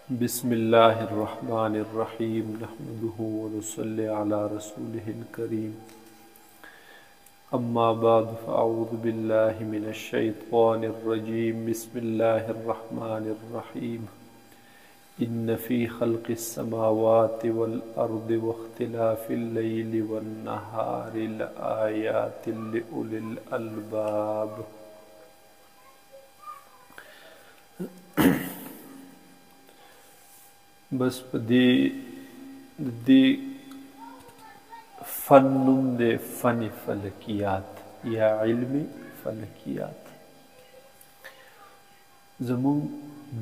بسم الله الرحمن الرحيم نحمده ونصلي على رسوله الكريم أما بعد فأعوذ بالله من الشيطان الرجيم بسم الله الرحمن الرحيم إن في خلق السماوات والأرض واختلاف الليل والنهار لآيات لأولي الألباب. بس په دې فن نوم دی فن فلکیات یا علم فلکیات. زمون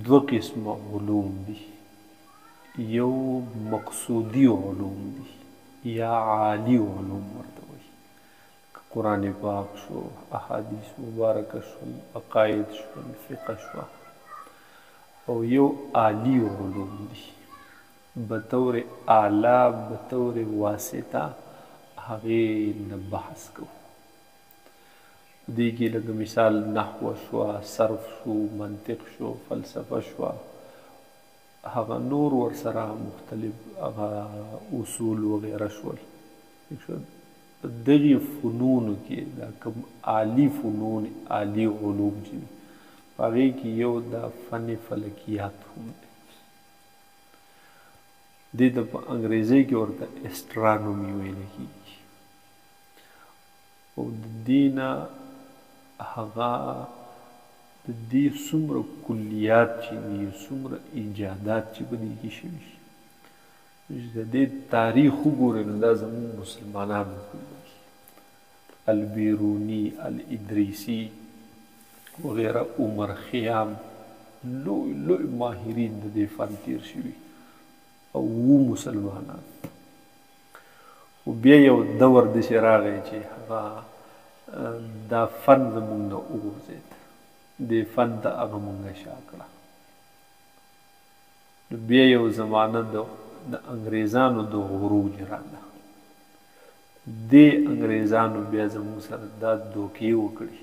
دو قسم علوم دي، یو مقصودی علوم دي یا عالی علوم ورته وایي، قرآن پاک شو، احادیث مبارکه شول، عقاید شول، فقه شو، او یو عالی علوم دي بطور اعلی بطور واسطه هغې نه بحث کوو. دې کې لکه مثال نحو شوه، صرف شو، منطق شو، فلسفه شوه، هغه نور ورسره مختلف هغه اصول وغیره شول. دغې فنونو کې دا کوم عالی فنون عالی علوم چې دي په هغې کې یو دا فن فلکیات هم دی. دې ته په انګریزۍ کې ورته اسټرانومي ویلی کېږي. او د دې نه هغه د دې څومره کلیات چې دي، څومره ایجادات چې په دې کې شوي دي، د دې تاریخ وګورئ نو دا زموږ مسلمانانو کړي، البیروني، الادریسي وغیره، عمر خیام، لوی لوی ماهرین د دې فن تیر شوي او مسلمانان. خو بیا یو دور داسې راغی چې هغه دا فن زموږ نه وغورځېد، دې فن ته هغه موږ شا کړه. نو بیا یو زمانه د انګریزانو د غروج راغله. دې انګریزانو بیا زموږ سره دا دوکې وکړي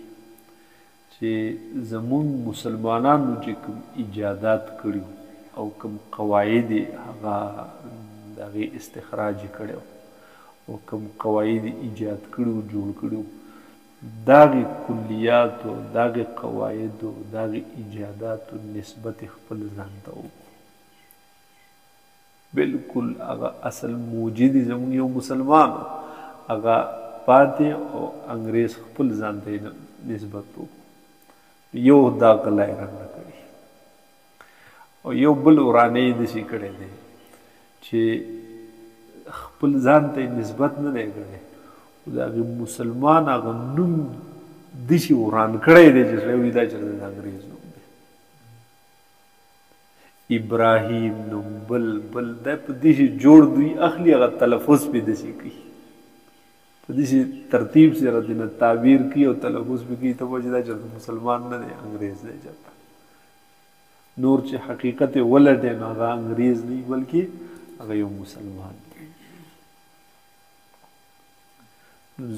چې زموږ مسلمانانو چې کوم ایجادات کړي او کوم قواعد هغه د هغې استخراج کړی او کوم قواعد ایجاد کړي او جوړ کړي، د هغې کلیاتو، د هغې قواعدو، د هغې ایجاداتو نسبت خپل ځان ته وکړو. بلکل هغه اصل موجد زموږ یو مسلمان هغه پاتې او انګریز خپل ځان ته نسبت وکړو. یو دا غلی رنګه کړي او یو بل ورانی داسې کړی دی چې خپل ځان ته نسبت نه دی کړی، خو د هغې مسلمان هغه نوم داسې وران کړی دی چې سړی وایي دا چېرته د انګریز نوم دی. ابراهیم نوم بل دا په داسې جوړ دوی اخلي، هغه تلفظ پې داسې کوي، په داسې ترتیب سره دې نه تعبیر کوي او تلفظ پې کوي، ته وایي چې دا چېرته مسلمان نه دی، انګریز دی چېرته. نور چې حقیقت یې ولټی نو هغه انګریز نه وي بلکې هغه یو مسلمان دی.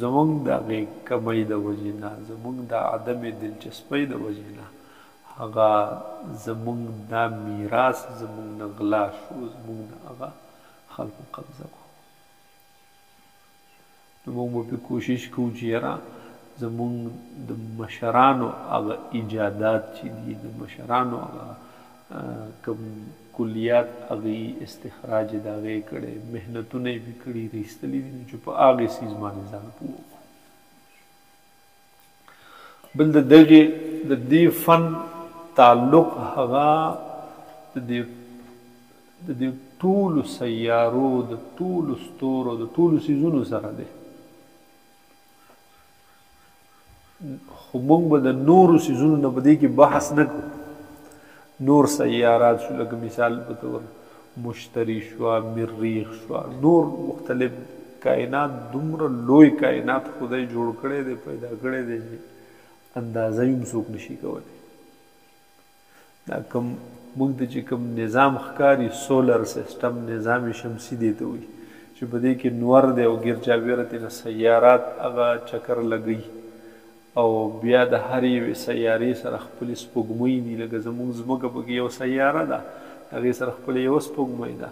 زموږ د هغې کمۍ د وجې نه، زموږ د عدم دلچسپۍ د وجې نه هغه زموږ دا میراث زموږ نه غلا شو، زموږ نه هغه خلکو قبضه کړو. نو موږ به پرې کوشش کوو چې یاره زموږ د مشرانو هغه ایجادات چې دي، د مشرانو هغه کوم کلیات هغې استخراج د هغې کړی، محنتونه یې پې کړي، ایستلي دي، چې په هغې څیز باندې ځان پوه کړو. بل د دې فن تعلق هغه د دې ټولو سیارو، د ټولو ستورو، د ټولو څیزونو سره دی. خو موږ به د نورو څیزونو نه په دې کې بحث نه کوو. نور سیارات شو، لکه مثال په طور مشتري شوه، مریخ شوه، نور مختلف کائنات، دومره لوی کائنات خدای جوړ کړی دی، پیدا کړی دی چې اندازه یې هم څوک نشي کولی. دا کوم موږ ته چې کوم نظام ښکاري، سولر سیسټم، نظام شمسي دی ته وایي، چې په دې کې نور دی او ګیرچاپېره ترې نه سیارات هغه چکر لګوي او بیا د هر یوې سیارې سره خپلې سپوږمۍ دي. لکه زموږ ځمکه پکې یو سیاره ده، هغې سره خپله یوه سپوږمۍ ده،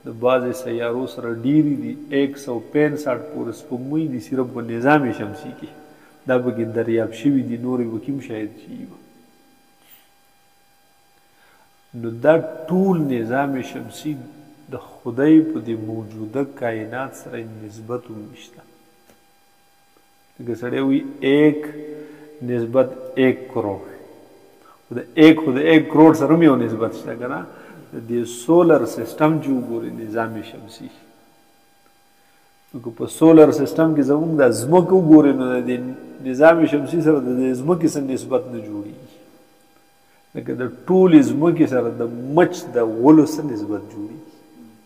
د بعضې سیارو سره ډېرې دي، 165 پورې سپوږمۍ دي صرف په نظام شمسي کې، دا پکې دریاب شوي دي، نورې پکې هم شاید شي. نو دا ټول نظام شمسي د خدای په دې موجوده کائنات سره نسبت هم نشته. لکه سړی وایي 1 نسبت 1 کروڑ، خو د 1 کروڑ سره هم یو نسبت شته که نه. د دې سولر سسټم چې وګورئ نظام شمسي، نو که په سولر سسټم کې زموږ د ځمکه وګورئ نو د دې نظام شمسي سره د ځمکې سره نسبت نه جوړېږي. لکه د ټولې ځمکې سره د مچ د غلو سره نسبت جوړېږي،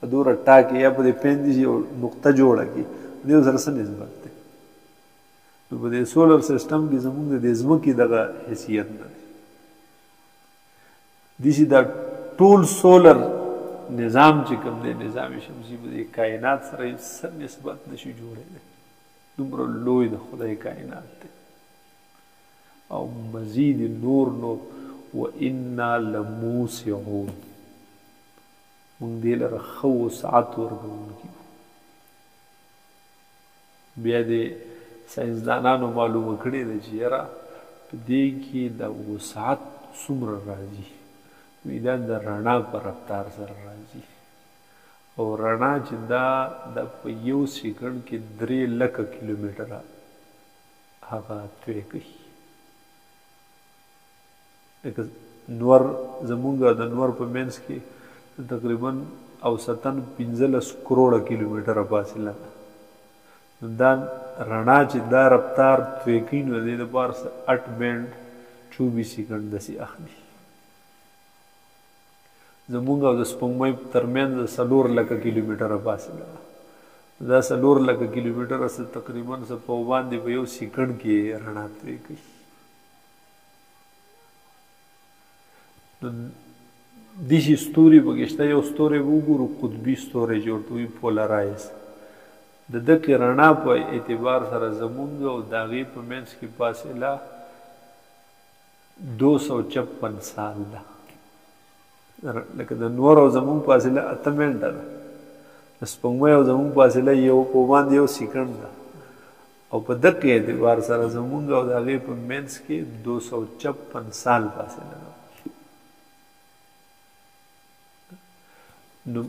په دومره ټاکې یا په دې پیندې یو نقطه جوړه کړي، دې سره څه نسبت دی؟ نو په دې سولر سسټم کې زموږ د دې ځمکې دغه حیثیت نه دی. داسې دا ټول سولر نظام چې کوم دی، نظام شمسي په دې کائنات سره هېڅ نسبت نشي جوړېدی، دومره لوی د خدای کائنات دی. او مزید نور وَإِنَّا لَمُوسِعُونَ، مونږ دې لره ښه وسعت ورکوونکي یو. بیا دې ساینسدانانو معلومه کړې ده چې یاره په دې کې د وسعت څومره راځي، دا د رڼا په رفتار سره راځي، او رڼا چې دا په 1 سیکنډ کې 3 لکه کیلومتره هغه توی کوي. لکه نور زمونږ د نور په منځ کې تقریبا اوسطا 15 کروڑه کیلومتره فاصله ده. نو دا رڼا چې دا رفتار توی کوي نو د دې دپاره 8 بینډ 24 سیکنډ داسې اخلي. زمونږ او د سپوږمۍ ترمنځ 4 لکه کیلومتره فاصله ده. دا 4 لکه کیلومتره تقریبا په باندې په 1 سیکنډ کې رڼا توی کوي. داسې ستوري پکې شته، یو ستوری به وګورو قطبي ستوری چې ورته وایي پولرایز، د دغې رڼا په اعتبار سره زمونږ او د هغې په منځ کې فاصله 256 سال ده. لکه د نور او زمونږ فاصله 8 منټه ده، د سپوږمۍ او زمونږ فاصله یو په باندې 1 سیکنډ ده، او په دغې اعتبار سره زمونږ او د هغې په منځ کې 256 سال فاصله ده. نو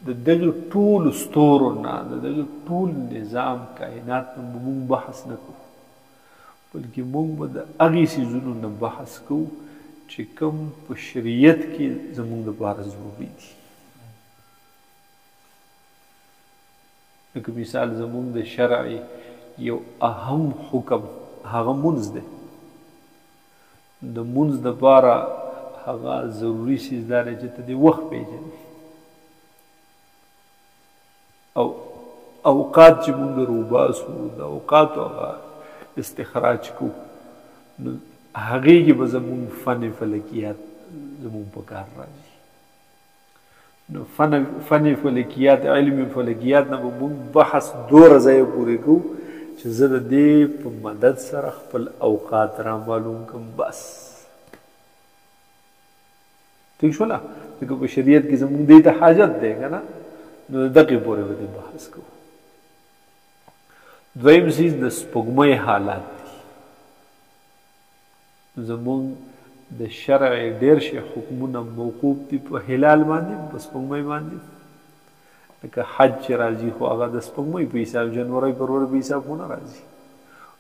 د دغه ټول ستورو نه، د دغه ټول نظام کائنات نه موږ بحث نه کوو، بلکې موږ به د هغې څیزونو نه بحث کوو چې کوم په شریعت کې زموږ دپاره ضروري دي. لکه مثال زموږ د شرع یو اهم حکم هغه مونځ دی. د مونځ دپاره هغه ضروري څیز دا دی چې ته د وخت پېژنې، او اوقات چې مونږ روباسو د اوقاتو هغه استخراج کوو، نو هغې کې به زمونږ فن فلکیات زمونږ په کار راځي. نو فن فلکیات، علم فلکیات نه به مونږ بحث 2 ځایه پورې کوو چې زه د دې په مدد سره خپل اوقات را معلوم کړم. بس ٹھیک شوله؟ ځکه په شریعت کې زمونږ دې ته حاجت دی که نه، نو د دغې پورې به دې بحث کوو. دویم څیز د سپوږمۍ حالات دي. زمونږ د شرع ډېر شي حکمونه موقوف دي په هلال باندې، په سپوږمۍ باندې. لکه حج چې راځي خو هغه د سپوږمۍ په حساب، جنوري فروری په حساب خو نه راځي.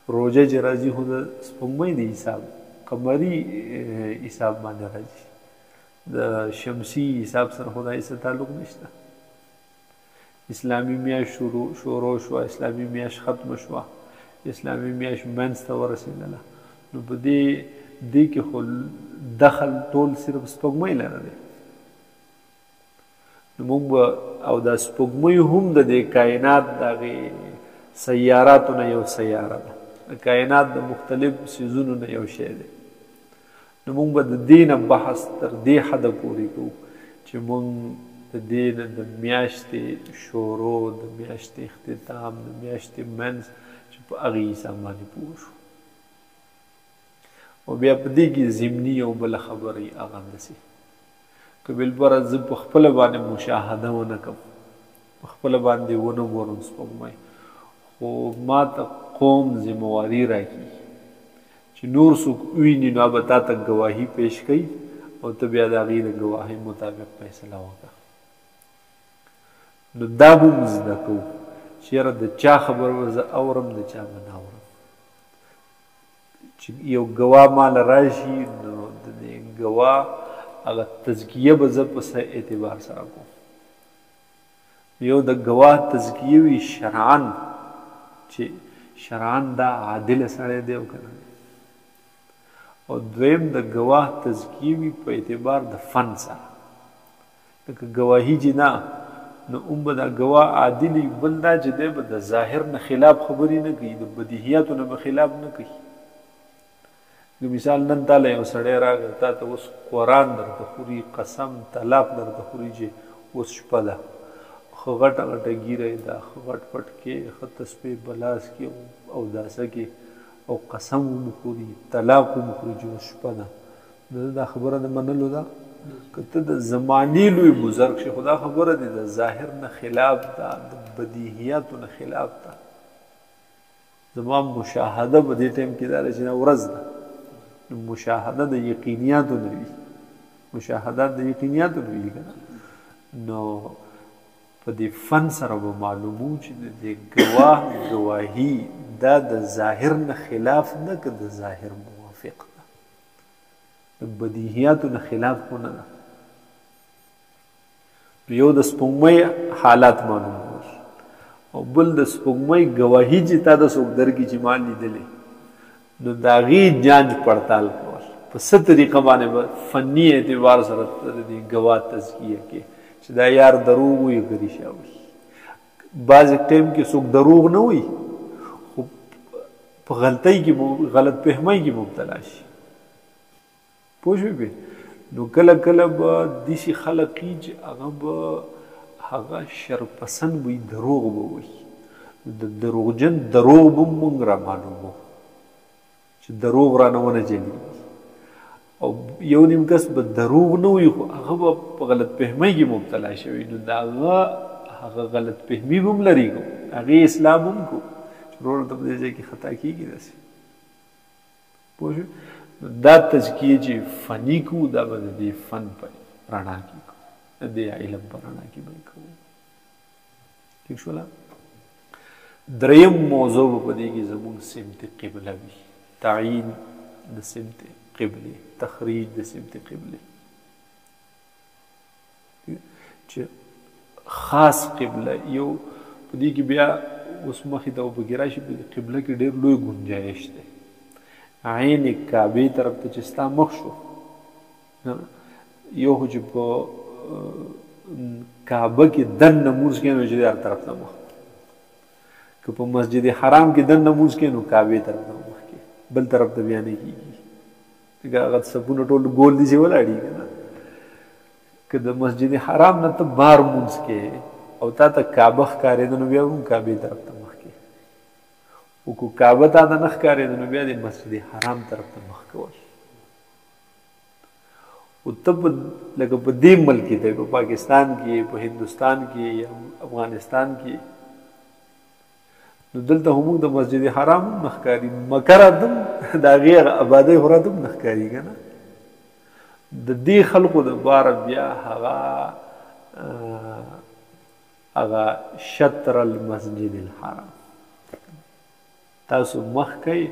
روژه چې راځي خو د سپوږمۍ د حساب، قمري حساب باندې راځي، د شمسي حساب سره خو دا هېڅ تعلق نشته. اسلامي میاشت شروع شوه، اسلامي میاشت ختمه شوه، اسلامي میاشت منځ ته ورسېدله، نو په دې کې خو دخل ټول صرف سپوږمۍ لره دی. نو موږ به او دا سپوږمۍ هم د دې کائنات د هغې سیاراتو نه یو سیاره ده، د کائنات د مختلف څیزونو نه یو شی دی. نو موږ به د دې نه بحث تر دې حده پورې کوو چې موږ د دې نه د میاشتې شروع، د میاشتې اختتام، د میاشتې منځ چې په هغې حساب باندې پوه شو. او بیا په دې کې ضمني او بله خبرې هغه همداسې که بالفرض زه په خپله باندې مشاهده ونه کړم، په خپله باندې ونه ګورم سپوږمۍ، خو ما ته قوم ذمواري راکړي چې نور څوک وویني نو به تا ته ګواهي پیش کوي او ته بیا د هغې د ګواهۍ مطابق فیصله وکړه. نو دا به موږ زده کوو چې یاره د چا خبره به زه اورم، د چا به نه اورم. چې یو ګواه ماله راشي نو د دې ګواه هغه تزکیه به زه په څه اعتبار سره کوم. یو د ګواه تزکیه وي شرعاً، چې شرعاً دا عادل سړی دی او که نه، او دویم د ګواه تزکیه وي په اعتبار د فن سره. لکه ګواهي چې نه نو هم به دا ګواه عادل وي، بل دا چې دی به د ظاهر نه خلاف خبرې نه کوي، د بدیهیاتو نه به خلاف نه کوي. مثال نن تاله یو سړی راغی تا ته اوس قرآن درته خوري، قسم طلاق درته خوري چې اوس شپه ده، ښه غټه غټه ږیره یې ده، ښه غټ پټ کې، ښه تسبیح په لاس کې او داسه کې، او قسم هم خوري، طلاق هم خوري چې اوس شپه ده، نو دا خبره د منلو ده؟ که ته د زمانې لوی بزرګ شي، خو دا خبره دی د ظاهر نه خلاف ده، د بدیهیاتو نه خلاف ده. زما مشاهده په دې ټایم کې دا ده چې نه ورځ ده، نو مشاهده د یقینیاتو نه وي، مشاهدات د یقینیاتو نه وي که نه، نو په دې فن سره به معلومو چې د دې ګواه ګواهي دا د ظاهر نه خلاف نه که د ظاهر موافق ده، د بدیهیاتو نه خلاف خو نه ده. یو د سپوږمۍ حالات معلوم او بل د سپوږمۍ ګواهي چې تا د څوک درکړي چې ما لیدلې، نو د هغې جانچ پړتال کول په څه طریقه باندې به فني اعتبار سره د دې ګواه تزکیه کې چې دا یار دروغ وي که رښتیا وي. بعض ټایم کې څوک دروغ نه وي خو په غلطۍ کې غلط فهمۍ کې مبتلا شي، پوه شوې پې؟ نو کله کله به داسې خلک وي چې هغه به هغه شرپسند وي، دروغ به وي، د دروغجن دروغ به مونږ را معلومو چې دروغ رانه ونه چلېږي، او یو نیم کس به دروغ نه وي خو هغه به په غلط فهمۍ کې مبتلا شوي، نو د هغه غلط فهمي به هم لرې کړو، هغې اصلاح به هم کړو چې وروره ته په دې ځای کې خطا کېږي داسې، پوه شوې؟ نو دا تزکیه چې فني کوو دا به د دې فن په رڼا کې کوو، د دې علم په رڼا کې به یې کوو. ٹھیک شوله؟ دریم موضوع به په دې کې زموږ سمت قبله وي، تعیین د سمت قبله، تخریج د سمت قبله، چې خاص قبله یو په دې کې بیا اوس مخې ته وبکې راشي، په قبله کې ډېر لوی ګنجایش دی. عین کعبې طرف ته چې ستا مخ شو، یو خو چې په کعبه کې دننه لمونځ کوې نو چې هر طرف ته مخ، که په مسجد حرام کې دننه لمونځ کوې نو کعبې طرف ته مخ کې، بل طرف ته بیا نه کېږي، ځکه هغه صفونه ټول ګول دي چې ولاړي که نه. که د مسجد حرام نه ته بار لمونځ کوې او تا ته کعبه ښکارېده نو بیا هم کعبې طرف ته مخ کې، او که کعبه تا ته نه ښکارېده نو بیا د مسجد حرام طرف ته مخ کول. او ته لکه په دې ملک کې ته په پاکستان کې، په هندوستان کې یا افغانستان کې، نو دلته هم موږ د مسجد حرام هم نه ښکاري، مکه راته هم د هغې ابادۍ خو راته هم نه ښکاري که نه. د دې خلقو دپاره بیا هغه شطر المسجد الحرام تاسو مخ کوئ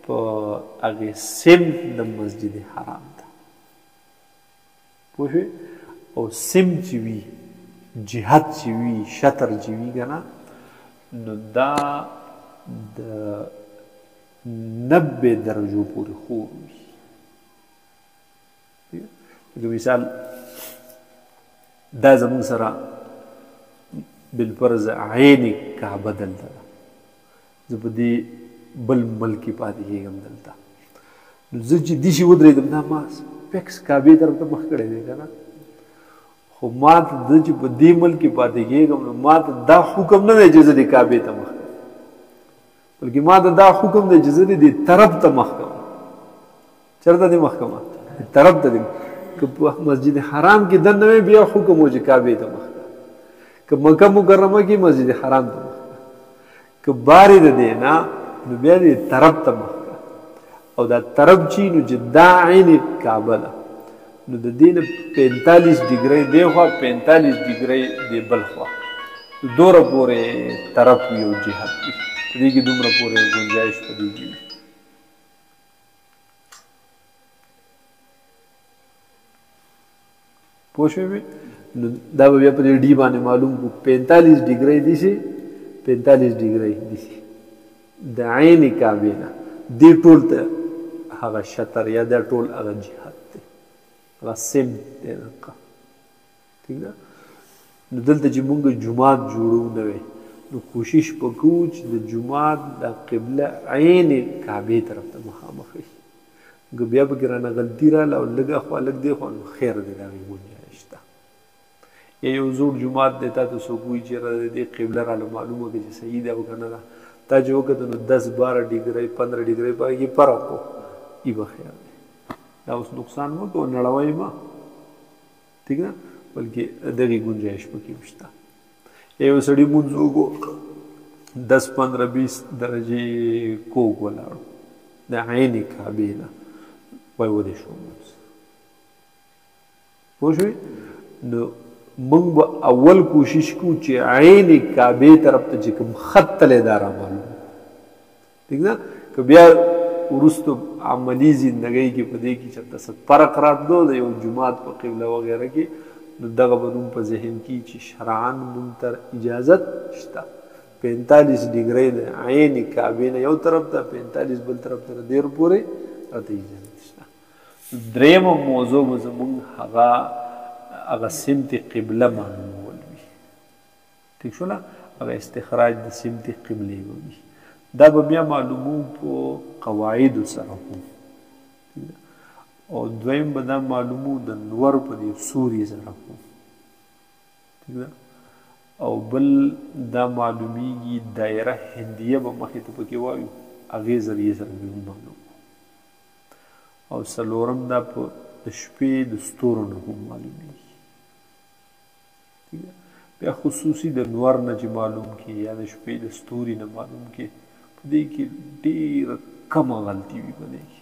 په هغې سمت د مسجد حرام ته، پوه شوې؟ او سمت چې وي، جهت چې وي، شطر چې وي که نه، نو دا د 90 درجو پورې خوب وي. لکه مثال دا زموږ سره بالفرض عین کعبه دلته ده، زه په دې بل ملک کې پاتې کېږم دلته، نو زه چې داسې ودرېدم دا ما فکس کعبې طرف ته مخ کړی دی که نه، خو ما ته زه چې په دې ملک کې پاتې کېږم نو ما ته دا حکم نه دی چې زه دې کعبې ته مخ کړم، بلکې ما ته دا حکم دی چې زه دې طرف ته مخ کوم. چېرته دې مخ کومه؟ طرف ته دې، که په مسجد حرام کې دننه بیا حکم و چې کعبې ته مخ کړه، که مکه مکرمه کې مسجد حرام ته مخ کړه، که بارې د دی نه نو بیا دې طرف ته مخ کړه. او دا طرف چې نو چې دا عین کعبه ده نو د دې نه 45 ډیګرۍ دی خوا 45 ډیګرۍ دی بل خوا، دومره پورې طرف وي او جهت وي، په دې کې دومره پورې ګنجایش په دې کې وي. پوه شوې؟ نو دا به بیا په دې ډي باندې معلوم کړو 45 ډیګرۍ دي شي 45 ډیګرۍ دي شي د عین کعبې نه دې ټول ته هغه شطر یا دا ټول هغه جهت دی، هغه سم دی. ٹھیک ده؟ نو دلته چې مونږ جومات جوړو نوی نو کوشش وکړو چې د جومات د قبله عین کعبې طرف ته مخامخ وي. که بیا پکې رانه غلطي راله او لږ اخوا لږ دی خوا نو خیر دی، د هغې ګنجایش ده. یا یو زوړ جومات دی تا ته څوک وایي چې یاره د دې قبله راله معلومه کړه چې صحیح ده او که نه ده، تا چې وکتل نو 10-12 ډیګرۍ 15 ډیګرۍ په هغې فرق و، ای به خیر دی. دا اوس نقصان مه کوه، نړوئ مه، ٹھیک ده، بلکې دغې ګنجایش پکې هم شته. یو سړي مونځ وکړو 10-15-20 درجې کوږ ولاړو د عین کعبې نه وایي ودې شو مونځ. پوه شوې؟ نو موږ به اول کوشش کوو چې عین کعبې طرف ته چې کوم خط تلی دا رامعلوم، ٹھیک ده. که بیا وروستو عملي زندګۍ کې په دې کې چېرته څه فرق راتلو د یو جومات په قبله وغیره کې نو دغه به نوم په ذهن کې چې شرعاً موږ ته اجازت شته 45 ډیګرۍ د عین کعبې نه یو طرف ته 45 بل طرف ته ډېر پورې راته اجازت شته. درېیمه موضوع به زموږ هغه سمت قبله معلومول وي. ٹھیک شوله؟ هغه استخراج د سمت قبلې به وي. دا به بیا معلومو په قواعدو سره هم، او دویم به دا معلومو د نور په دې سوري سره هم، ٹھیک ده. او بل دا معلومیږي دایره هندیه به مخې ته پکې وایو، هغې ذریعې سره به هم معلوم. او څلورم دا په د شپې د ستورو نه هم معلومیږي، ٹھیک ده. بیا خصوصي د نور نه چې معلوم کړي یا د شپې د ستوري نه معلوم کړي په دې کې ډېره کمه غلطي وي، په دې کې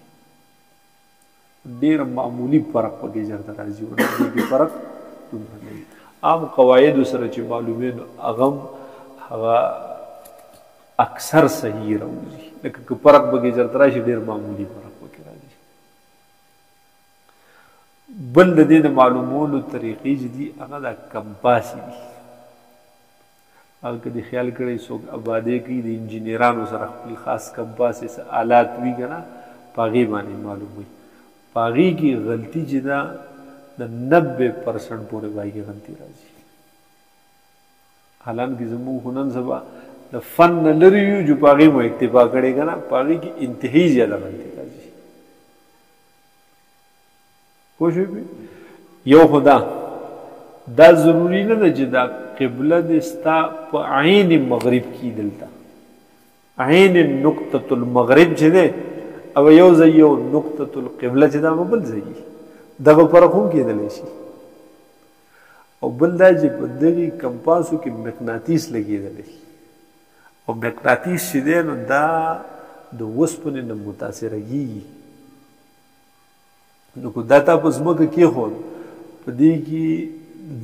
ډېره معمولي فرق پکې ژر ته راځي، او دې کې فرق دومره نه وي. عام قواعدو سره چې معلومې نو هغه اکثر صحیح راوځي، لکه که فرق پکې ژر ته راشي ډېر معمولي فرق پکې راځي. بل د دې د معلومولو طریقې چې دي هغه د کمپاسې دي. هغه که دې خیال کړی څوک ابادۍ کوي د انجینرانو سره خپل خاص کمپاسې څه آلات وي که نه په هغې باندې معلوم وي. په هغې کې غلطي چې ده د 90% پورې به هغې غلطي راځي. حالانکې زموږ خو نن سبا د فن نه لرې یو چې په هغې مو اکتفا کړې که نه، په هغې کې انتهایي زیاده غلطي راځي. پوه شوې؟ یو خو دا ضروري نه ده چې دا قبله دې ستا په عین مغرب کې دلته عین نقطة المغرب چې دی او یو ځای یو نقطة القبله چې دا به بل ځای دغه فرق هم کېدلی شي. او بل دا چې په دغې کمپاسو کې مقناطیس لګېدلی شي، او مقناطیس چې دی نو دا د اوسپنې نه متاثره کېږي. نو که دا تا په ځمکه کېښود په دې کې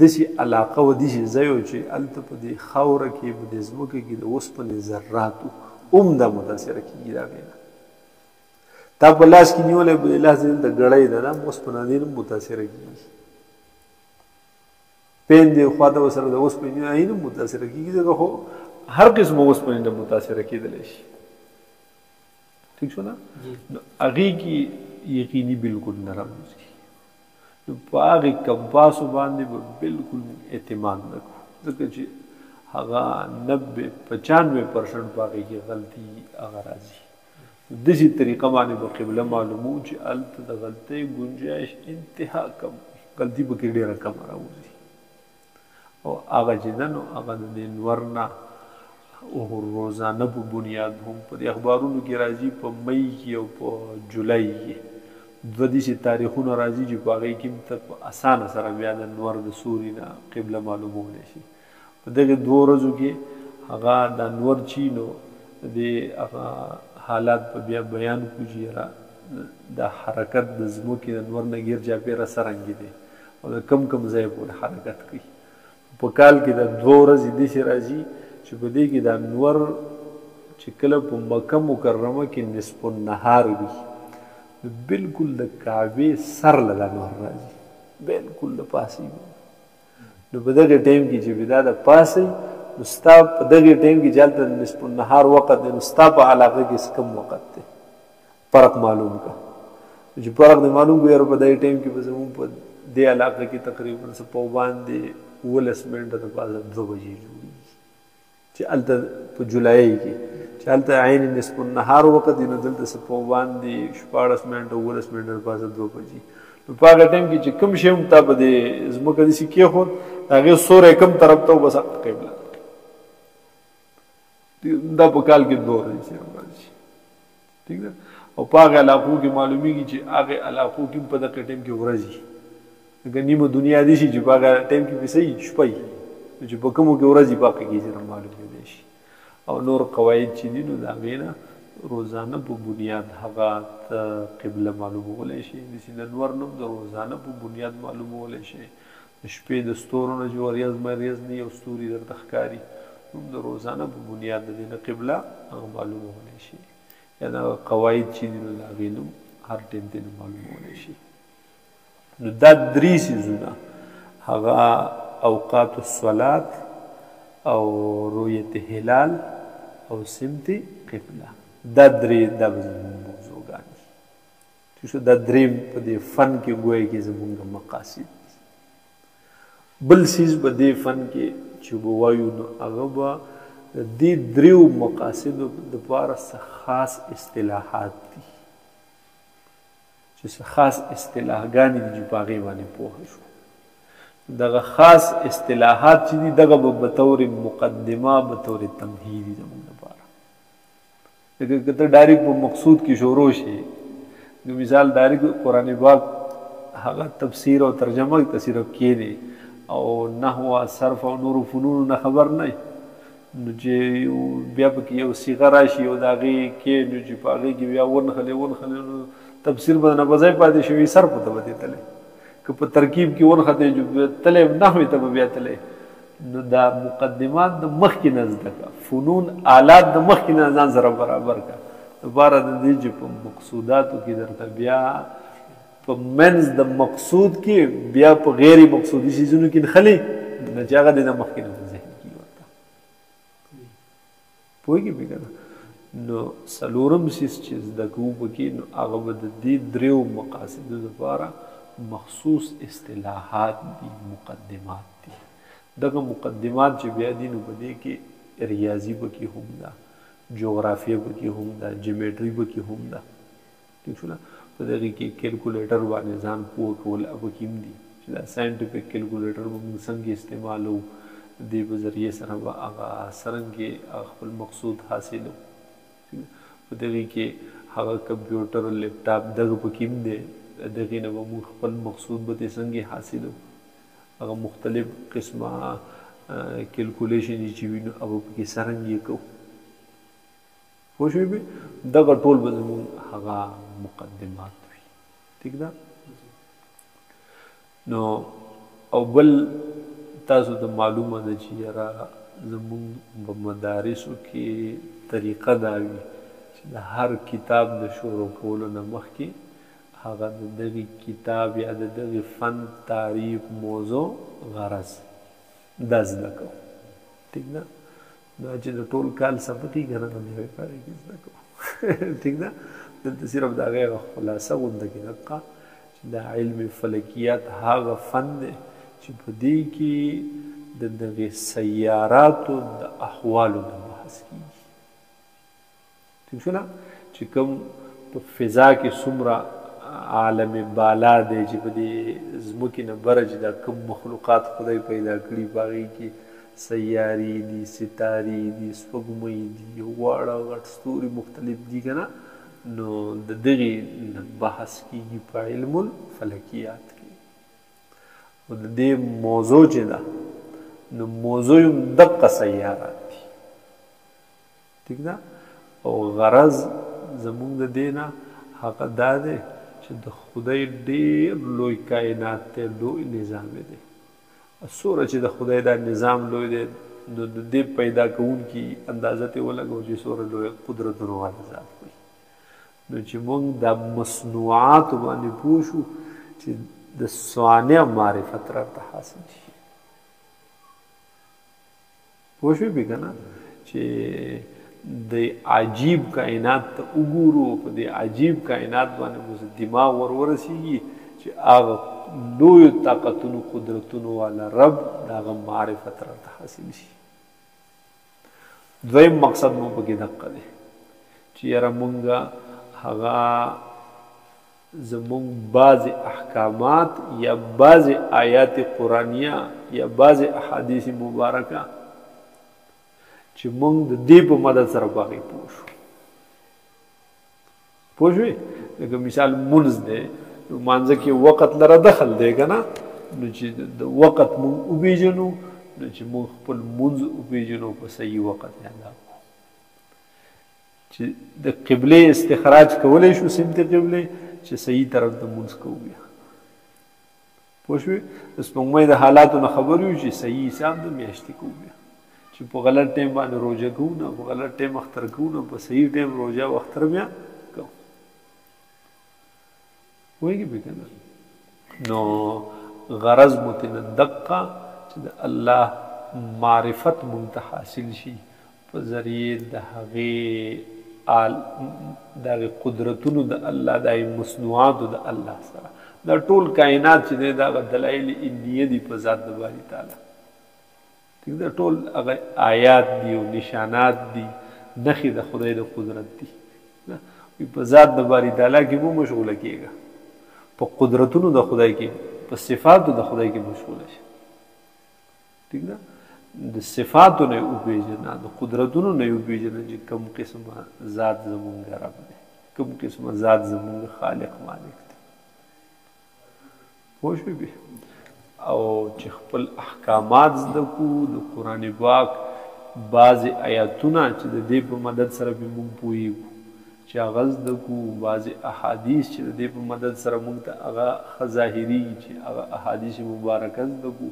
داسې علاقه و داسې ځای و چې هلته په دې خاوره کې په دې ځمکه کې د اوسپنې ذراتو هم دا متاثره کېږي د هغې نه. تا په لاس کې نیولی په دې لاس دې دلته ګړۍ ده دا اوسپنه دې هم متاثره کېږي. پین دې خواته ورسره د اوسپنې هغې هم متاثره کېږي، ځکه خو هر قسمه اوسپنې نه متاثره کېدلی شي. ٹھیک شو نه؟ نو هغې کې یقیني بالکل نه راوځي. نو په هغې کمپاسو باندې به بالکل اعتماد نه کړو، ځکه چې هغه 90-95% په هغې کې غلطي هغه راځي. داسې طریقه باندې به قبله معلومو چې هلته د غلطۍ ګنجایش انتها کم، غلطي پکې ډېره کمه راوځي. او هغه چې ده نو هغه د دې نور نه روزانه په بنیاد هم په دې اخبارونو کې راځي په مئی کې او په جولای کې دوه داسې تاریخونه راځي چې په هغې کې هم ته په اسانه سره بیا د نور د سوري نه قبله معلومولی شي. په دغې دوه ورځو کې هغه دا نور چې نو د هغه حالات په بیا بیان کړو چې یاره دا حرکت د ځمکې د نور نه ګیر چاپېره څرنګې دی او د کم کم ځای پورې حرکت کوي. په کال کې د دوه ورځې داسې راځي چې په دې کې دا نور چې کله په مکه مکرمه کې نصف النهار وي نو بلکل د کعبې سر له دا نور راځي، بلکل د پاسې وي. نو په دغې ټایم کې چې دا د پاسې نو ستا په دغې ټایم کې چې هلته نصف النهار وخت دی نو ستا په علاقه کې څه کم وخت دی، فرق معلوم کا. چې فرق دی معلوم کو یاره په دغې ټایم کې به زمونږ په دې علاقه کې تقریبا څه په باندې 19 منټه د پاسه 2 بجې جوړېږي چې هلته په جولای کې چې هلته عین نصف النهار وخت دی نو دلته څه په باندې 14 منټه 19 منټه د پاسه 2 بجې. نو په هغه ټایم کې چې کوم شی هم تا په دې ځمکه داسې کېښود د هغې سوری کوم طرف ته و بس هغه قبله دا په کال کې 2 ورځې صرف راځي. ٹھیک ده. او په هغه علاقو کې معلومیږي چې هغې علاقو کې په دغه ټایم کې ورځي لکه نیمه دنیا دي شي چې په هغه ټایم کې پیسې شپه وي نو چې په کومو کې ورځي په هغه کې صرف معلومېدی شي. او نور قواعد چې دي نو د هغې نه روزانه په بنیاد هغه قبله معلومولی شي. داسې د نور نه هم د روزانه په بنیاد معلومولی شي. د شپې د ستورو نه چې وریځ مریځ نه یو ستوري درته ښکاري هم د روزانه په بنیاد د دې نه قبله هغه معلومولی شي. یا د قواعد چې دي نو د هغې نوم هر ټایم ته معلومولی شي. نو دا 3 څیزونه هغه اوقات الصلات او رؤیت هلال او سمت قبله دا 3 دا به زمونږ موضوعګانې چې شو دا 3 په دې فن کې ګویا کې زمونږ مقاصد دي. بل څیز په دې فن کې چې به وایو نو هغه به د دې 3 مقاصدو دپاره څه خاص اصطلاحات دي چې څه خاص اصطلاحګانې دي چې په هغې باندې پوه شو. دغه خاص اصطلاحات چې دي دغه به بطور مقدمه بطور تمهیدي زموږ لپاره لکه که ته ډایرکټ په مقصود کې شروع شي نو مثال ډایرکټ قرآن پاک هغه تفسیر او ترجمه ته صرف کښېنې او نحو صرف او نورو فنونو نه خبر نه نو چې بیا پکې یو صیغه راشي او د هغې کې نو چې په هغې کې بیا ونښلې نو تفسیر به نه په ځای پاتې شوي صرفو ته به دې تللی که په ترکیب کې ونښتې تللی نحوې ته به بیا تللی نو دا مقدمات د مخکې نه زده کړه فنون آلات د مخکې نه ځان سره برابر کړه دپاره د دې چې په مقصوداتو کې درته بیا په منځ د مقصود کې بیا په غیر مقصودي څیزونو کې نښلي نو چې هغه د نه مخکې نه په ذهن کې ورته پوهېږې پې که نه. نو څلورم څیز چې زده کوو پکې نو هغه به د دې 3 مقاصدو دپاره مخصوص اصطلاحات دي مقدمات دي. دغه مقدمات چې بیا دي نو په دې کې ریاضي پکې هم ده جغرافیه پکې هم ده جیومیټري پکې هم ده. ٹھیک شو نه. په دغې کې کیلکولیټر باندې ځان پوه کول پکې هم دي چې دا ساینټیفک کیلکولیټر به موږ څنګه استعمالو د دې په ذریعې سره به هغه څرنګې خپل مقصود حاصلو. په دغې کې هغه کمپیوټر لیپټاپ دغه پکې هم دی دغې نه به موږ خپل مقصود به ترې څنګې حاصلو هغه مختلف قسمه کیلکولیشن چې وي نو هغه پکې څرنګې کوو پوه شوې بې دغه ټول به زموږ هغه مقدمات وي. ٹھیک ده. نو او بل تاسو ته معلومه ده چې یاره زموږ په مدارسو کې طریقه دا وي چې د هر کتاب د شروع کولو نه مخکې هغه د دغې کتاب یا د دغې فن تعریف موضوع غرض دا زده کوو. ٹھیک ده. دا چې د ټول کال صفتي که نه نو د یوې پارې کې زده کوو. ٹھیک ده. دلته صرف د هغې خلاصه غونده کې دقه چې د علم فلکیات هغه فن دی چې په دې کې د دغې سیاراتو د احوالو نه بحث کېږي. ٹھیک شو نه. چې کوم په فضا کې څومره عالم بالا دی چې په دې ځمکې نه بره چې دا کوم مخلوقات خدای پیدا کړي په هغې کې سیارې دي ستارې دي سپوږمۍ دي واړه غټ ستوري مختلف دي که نه نو د دغې بحث کیږي په علم الفلکیات کې او د دې موضوع چې ده نو موضوع یې هم دقه سیارات دي ټیک ده او غرض زمونږ د دې نه هغه دا دی چې د خدای ډېر لوی کائنات دی لوی نظام دی څومره چې د خدای دا نظام لوی دی نو د دې پیدا کوونکي اندازه ترې ولګوو چې څومره لوی قدرتونو والا ذات وي نو چې موږ دا مصنوعاتو باندې پوه شو چې د صانع معرفت راته حاصل شي پوه شوې بې که نه چې د عجیب کائنات ته وګورو په دې عجیب کائنات باندې مو دماغ ورسیږي چې هغه لویو طاقتونو قدرتونو والا رب د هغه معرفت راته حاصل شي دویم مقصد مو پکې دقه دی چې یاره مونږ هغه زمونږ بعضې احکامات یا بعضې آیات قرآنیه یا بعضې احادیث مبارکه چې مونږ د دې په مدد سره په هغې پوه شو پوه شوې لکه مثال منځ دی مانځه کې وقت لره دخل دی که نه نو چې د وقت مونږ وپېژنو نو چې مونږ خپل منځ وپېژنو په صحیح وقت یې ادا کړو چې د قبلې استخراج کولی شو سمت قبلې چې صحیح طرف ته منځ کوو بیا پوه شوې د سپوږمۍ د حالاتو نه خبر یو چې صحیح حساب د میاشتې کوو بیا چې په غلط ټایم باندې روژه کوو نه په غلط ټایم اختر کوو نه په صحیح ټایم روژه او اختر بیا کوو پوهېږي بې که نه نو غرض مو ترېنه دقه چې د الله معرفت مونږ ته حاصل شي په ذریعې د هغې قدرتونو د الله د هغې مصنوعاتو د الله سره دا ټول کائنات چې دی د هغه دلایل علمیه دي په ذات د باري تعالی ټیک ده ټول هغه آیات دي او نشانات دي نښې د خدای د قدرت دي په ذات د باري تعالی کې مو مشغوله کېږه په قدرتونو د خدای کې په صفاتو د خدای کې مشغوله شي ټیک ده د صفاتو نه یې وپېژنه د قدرتونو نه یې وپېژنه چې کوم قسمه ذات زمونږ رب دی کوم قسمه ذات زمونږ خالق مالک دی پوه شوې بې او چې خپل احکامات زده کړو د قرآن پاک بعضې آیاتونه چې د دې په مدد سره به موږ پوهېږو چې هغه زده کړو بعضې احادیث چې د دې په مدد سره موږ ته هغه ښه ظاهرېږي چې هغه احادیث مبارکه زده کړو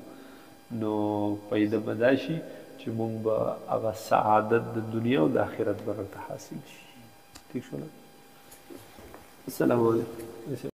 نو پیدا به دا شي چې موږ به هغه سعادت د دنیا او د آخرت به راته حاصل شي ٹھیک شو السلام علیکم